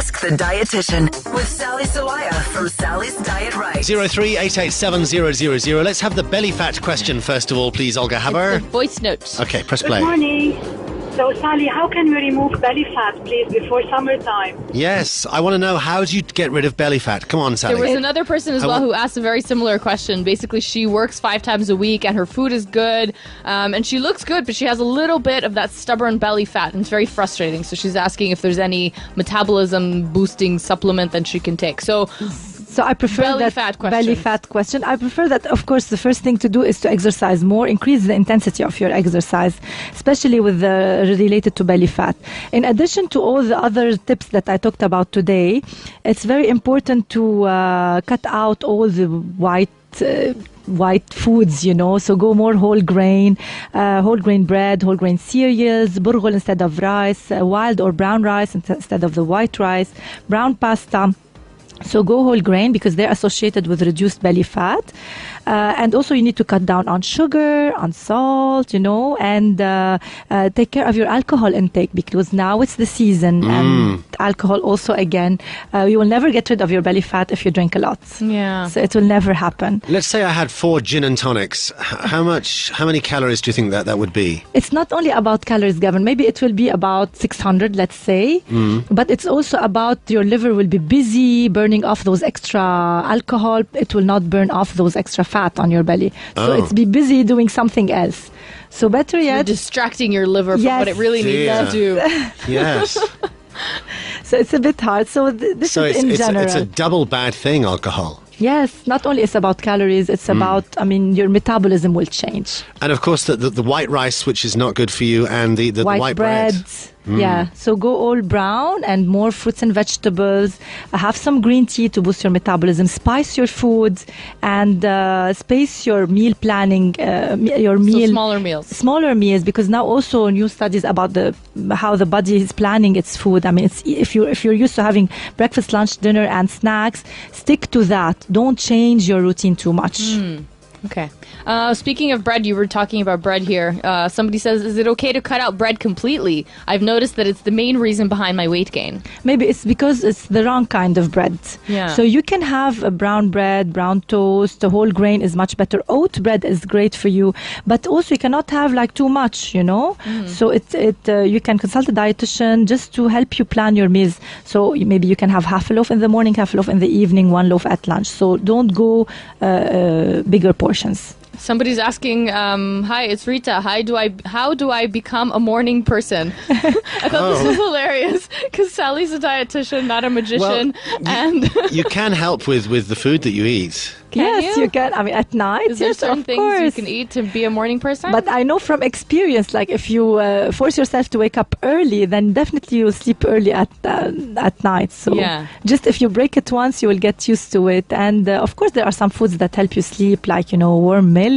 Ask the Dietitian with Sally Sawaya from Sally's Diet Right. 03-887-000. Let's have the belly fat question first of all, please, Olga Haber. It's the voice notes. Okay, press play. Good morning. So, Sally, how can we remove belly fat, please, before summertime? Yes, I want to know, how do you get rid of belly fat? Come on, Sally. There was another person as well who asked a very similar question. Basically, she works 5 times a week and her food is good and she looks good, but she has a little bit of that stubborn belly fat and it's very frustrating. So she's asking if there's any metabolism boosting supplement that she can take. So I prefer belly fat question. I prefer that, of course, the first thing to do is to exercise more, increase the intensity of your exercise, especially with related to belly fat. In addition to all the other tips that I talked about today, it's very important to cut out all the white foods, so go more whole grain bread, whole grain cereals, burghul instead of rice, wild or brown rice instead of the white rice, brown pasta. So go whole grain because they're associated with reduced belly fat. And also you need to cut down on sugar, on salt, and take care of your alcohol intake because now it's the season and alcohol also, again, you will never get rid of your belly fat if you drink a lot. Yeah. So it will never happen. Let's say I had 4 gin and tonics. How many calories do you think that would be? It's not only about calories, Gavin. Maybe it will be about 600, let's say. But it's also about your liver will be busy burning off those extra alcohol. It will not burn off those extra fat on your belly. So it's be busy doing something else. So better yet, you're distracting your liver from what it really needs to do. Yes. So it's a bit hard. So this is in general. It's a double bad thing, alcohol. Yes, not only it's about calories, it's about, your metabolism will change. And of course, the white rice, which is not good for you, and the white bread. Yeah, so go all brown and more fruits and vegetables. Have some green tea to boost your metabolism. Spice your foods and space your meal planning. Smaller meals. Smaller meals, because now also new studies about how the body is planning its food. If you're used to having breakfast, lunch, dinner, and snacks, stick to that. Don't change your routine too much. Okay. Speaking of bread, you were talking about bread here. Somebody says, is it okay to cut out bread completely? I've noticed that it's the main reason behind my weight gain. Maybe it's because it's the wrong kind of bread. Yeah. So you can have a brown bread, brown toast, the whole grain is much better. Oat bread is great for you, but also you cannot have too much, So you can consult a dietitian just to help you plan your meals. So maybe you can have half a loaf in the morning, half a loaf in the evening, 1 loaf at lunch. So don't go bigger portions. Somebody's asking, hi, it's Rita. How do I become a morning person? I thought this was hilarious because Sally's a dietitian, not a magician. Well, you can help with the food that you eat. Yes, you can. At night, is there certain things you can eat to be a morning person? But I know from experience, if you force yourself to wake up early, then definitely you'll sleep early at night. So just if you break it once, you will get used to it. And of course, there are some foods that help you sleep, like warm milk.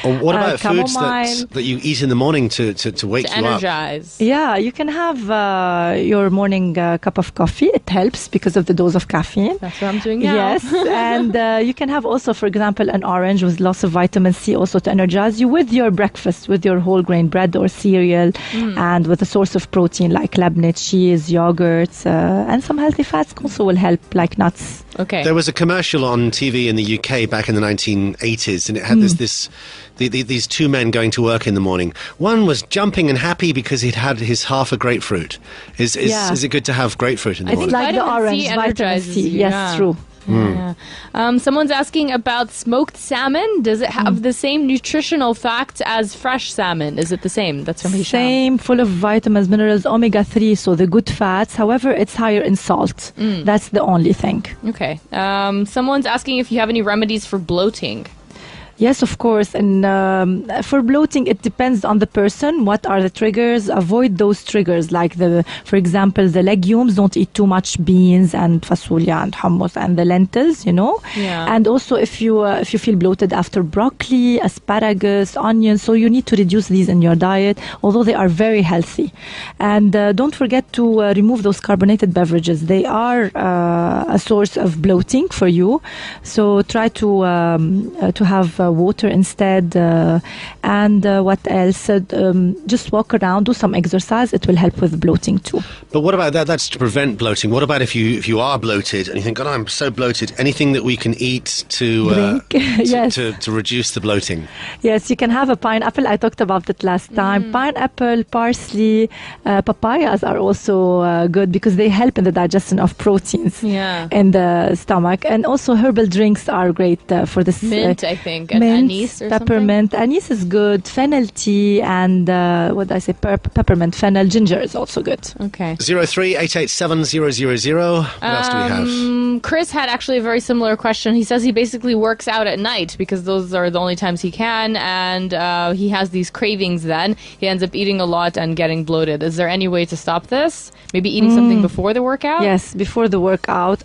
Or what about foods that you eat in the morning to wake you energize? Up? Yeah, you can have your morning cup of coffee. It helps because of the dose of caffeine. That's what I'm doing now. Yes, and you can have also, for example, an orange with lots of vitamin C also to energize you with your breakfast, with your whole grain bread or cereal, and with a source of protein like labneh, cheese, yogurt, and some healthy fats also will help, like nuts. Okay. There was a commercial on TV in the UK back in the 1980s, and it had these 2 men going to work in the morning. One was jumping and happy because he'd had his half a grapefruit. Is it good to have grapefruit in the morning? I think like the orange, vitamin C. Yes, true. Yeah. Someone's asking about smoked salmon. Does it have the same nutritional facts as fresh salmon? Is it the same? That's from Hisham. Same, full of vitamins, minerals, omega-3, so the good fats. However, it's higher in salt. That's the only thing. Okay. Someone's asking if you have any remedies for bloating. Yes, of course. And for bloating, it depends on the person. What are the triggers? Avoid those triggers. Like, for example, the legumes. Don't eat too much beans and fasulia and hummus and the lentils, Yeah. And also if you feel bloated after broccoli, asparagus, onions, so you need to reduce these in your diet, although they are very healthy. And don't forget to remove those carbonated beverages. They are a source of bloating for you. So try to have water instead. And what else? Just walk around, do some exercise. It will help with bloating too. But what about that? That's to prevent bloating. What about if you are bloated and you think, God, I'm so bloated? Anything that we can eat to yes. to reduce the bloating? Yes, you can have a pineapple. I talked about it last time. Pineapple, parsley, papayas are also good because they help in the digestion of proteins in the stomach. And also herbal drinks are great for this. Mint, I think, and mint, anise or peppermint. something? Anise is good. Fennel tea and what did I say? Peppermint, fennel, ginger is also good. Okay. 03-887-000. What else do we have? Chris had actually a very similar question. He says he basically works out at night because those are the only times he can, and he has these cravings then. He ends up eating a lot and getting bloated. Is there any way to stop this? Maybe eating something before the workout? Yes, before the workout.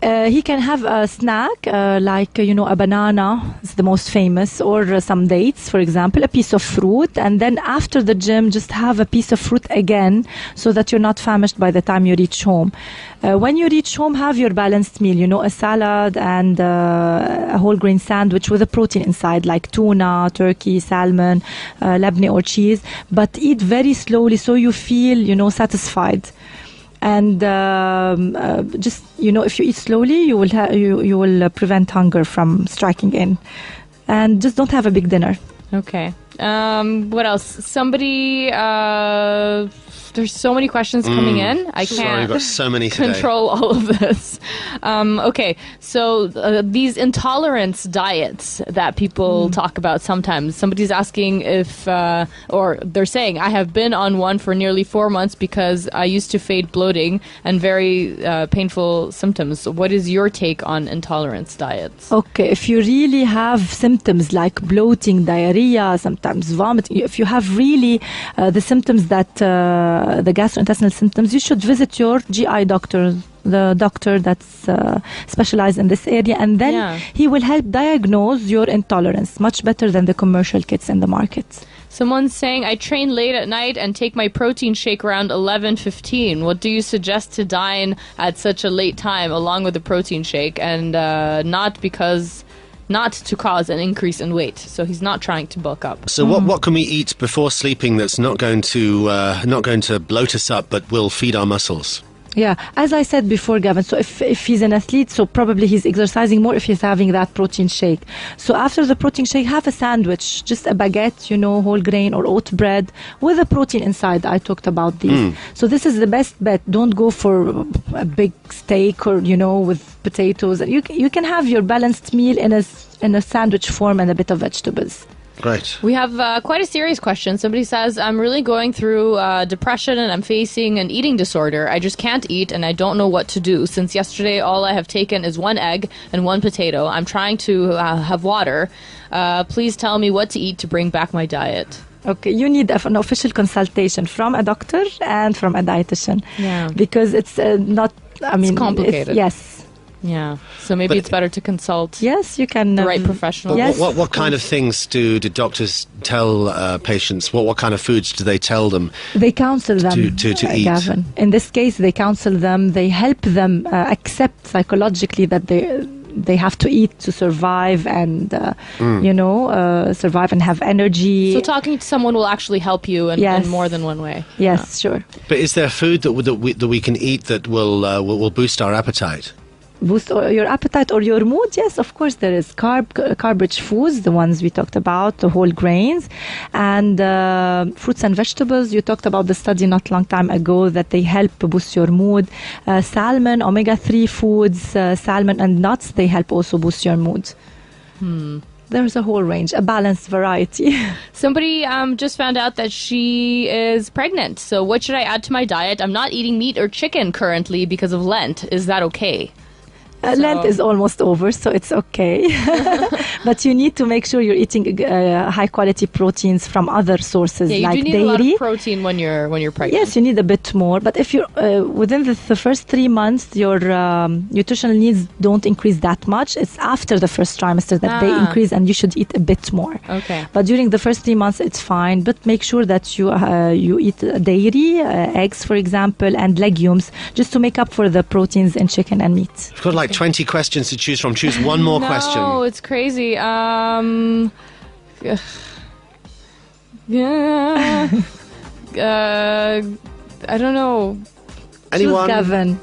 He can have a snack like, a banana is the most famous, or some dates, for example, a piece of fruit. And then after the gym, just have a piece of fruit again so that you're not famished by the time you reach home. When you reach home, have your balanced meal, a salad and a whole grain sandwich with a protein inside, like tuna, turkey, salmon, labneh or cheese. But eat very slowly so you feel, satisfied. And just if you eat slowly, you will prevent hunger from striking in, and just don't have a big dinner. Okay. What else? Somebody. There's so many questions coming in. I can't we've got so many today. Control all of this. Okay, so these intolerance diets that people talk about sometimes. Somebody's asking if, or they're saying, I have been on one for nearly 4 months because I used to fade bloating and very painful symptoms. What is your take on intolerance diets? Okay, if you really have symptoms like bloating, diarrhea, sometimes vomiting, if you have really the symptoms that the gastrointestinal symptoms, you should visit your GI doctor, the doctor that's specialized in this area, and then he will help diagnose your intolerance much better than the commercial kits in the market. Someone's saying, I train late at night and take my protein shake around 11:15. What do you suggest to dine at such a late time along with the protein shake, and not to cause an increase in weight? So he's not trying to bulk up. So what can we eat before sleeping that's not going to bloat us up but will feed our muscles? Yeah, as I said before, Gavin, so if he's an athlete, so probably he's exercising more if he's having that protein shake. So after the protein shake, have a sandwich, just a baguette, whole grain or oat bread with a protein inside. I talked about these. So this is the best bet. Don't go for a big steak or, with potatoes. You can have your balanced meal in a sandwich form and a bit of vegetables. Great. We have quite a serious question. Somebody says, I'm really going through depression and I'm facing an eating disorder. I just can't eat and I don't know what to do. Since yesterday, all I have taken is 1 egg and 1 potato. I'm trying to have water. Please tell me what to eat to bring back my diet. Okay, you need an official consultation from a doctor and from a dietitian. Yeah. Because it's it's complicated. Yes. Yeah, so maybe it's better to consult. Yes, you can. The right professional. Yes. What kind of things do doctors tell patients? What kind of foods do they tell them? They counsel them to eat. Gavin. In this case, they counsel them. They help them accept psychologically that they have to eat to survive and survive and have energy. So talking to someone will actually help you in more than one way. Yes, sure. But is there food that we can eat that will boost our appetite? Boost your appetite or your mood? Yes, of course there is carb-rich foods, the ones we talked about, the whole grains, and fruits and vegetables. You talked about the study not long time ago that they help boost your mood. Salmon, omega-3 foods, salmon and nuts, they help also boost your mood. There's a whole range, a balanced variety. Somebody just found out that she is pregnant. So what should I add to my diet? I'm not eating meat or chicken currently because of Lent. Is that okay? Lent is almost over, so it's okay. But you need to make sure you're eating high quality proteins from other sources like do need dairy. A lot of protein when you're pregnant. Yes, you need a bit more. But if you're within the first 3 months, your nutritional needs don't increase that much. It's after the first trimester that they increase, and you should eat a bit more. Okay. But during the first 3 months, it's fine. But make sure that you eat dairy, eggs, for example, and legumes, just to make up for the proteins in chicken and meat. We've got like 20 questions to choose from. Choose one more question. No, it's crazy. Yeah. I don't know. Anyone? Kevin.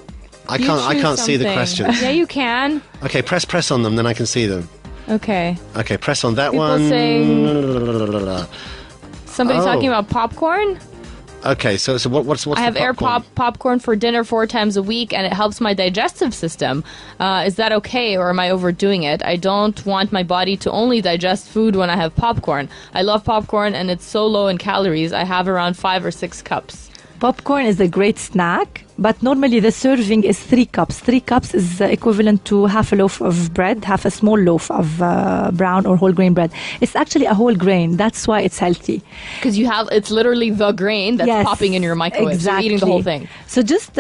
I can't see the questions. Yeah, you can. Okay, press on them, then I can see them. Okay. Okay, press on that People one. Somebody's talking about popcorn. Okay, so what's I have popcorn for dinner 4 times a week, and it helps my digestive system. Is that okay, or am I overdoing it? I don't want my body to only digest food when I have popcorn. I love popcorn, and it's so low in calories. I have around 5 or 6 cups. Popcorn is a great snack, but normally the serving is 3 cups. 3 cups is equivalent to half a loaf of bread, half a small loaf of brown or whole grain bread. It's actually a whole grain. That's why it's healthy. Because it's literally the grain that's popping in your microwave. Exactly. So you're eating the whole thing. So just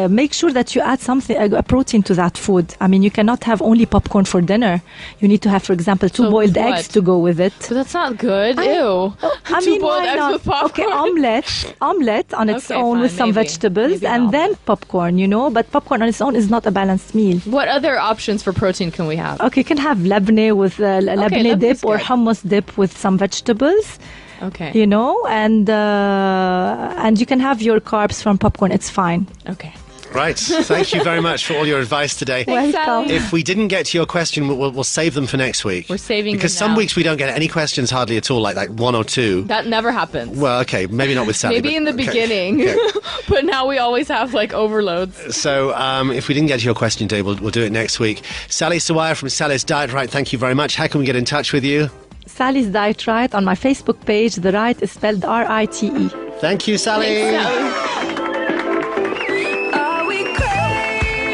make sure that you add something, a protein to that food. I mean, you cannot have only popcorn for dinner. You need to have, for example, 2 boiled eggs to go with it. But that's not good. Ew. I mean, 2 boiled eggs with popcorn. Okay, omelette on its own with some vegetables, maybe and then popcorn, but popcorn on its own is not a balanced meal. What other options for protein can we have? Okay, you can have labneh with labneh dip or hummus dip with some vegetables. Okay. And you can have your carbs from popcorn. It's fine. Okay. Right. Thank you very much for all your advice today. Welcome. If we didn't get to your question, we'll save them for next week. We're saving because them some now. weeks we don't get any questions hardly at all, like 1 or 2. That never happens. Well, okay, maybe not with Sally. Maybe in the beginning, but now we always have overloads. So if we didn't get to your question today, we'll do it next week. Sally Sawaya from Sally's Diet Right, thank you very much. How can we get in touch with you? Sally's Diet Right on my Facebook page. The right is spelled R-I-T-E. Thank you, Sally. Thanks, Sally.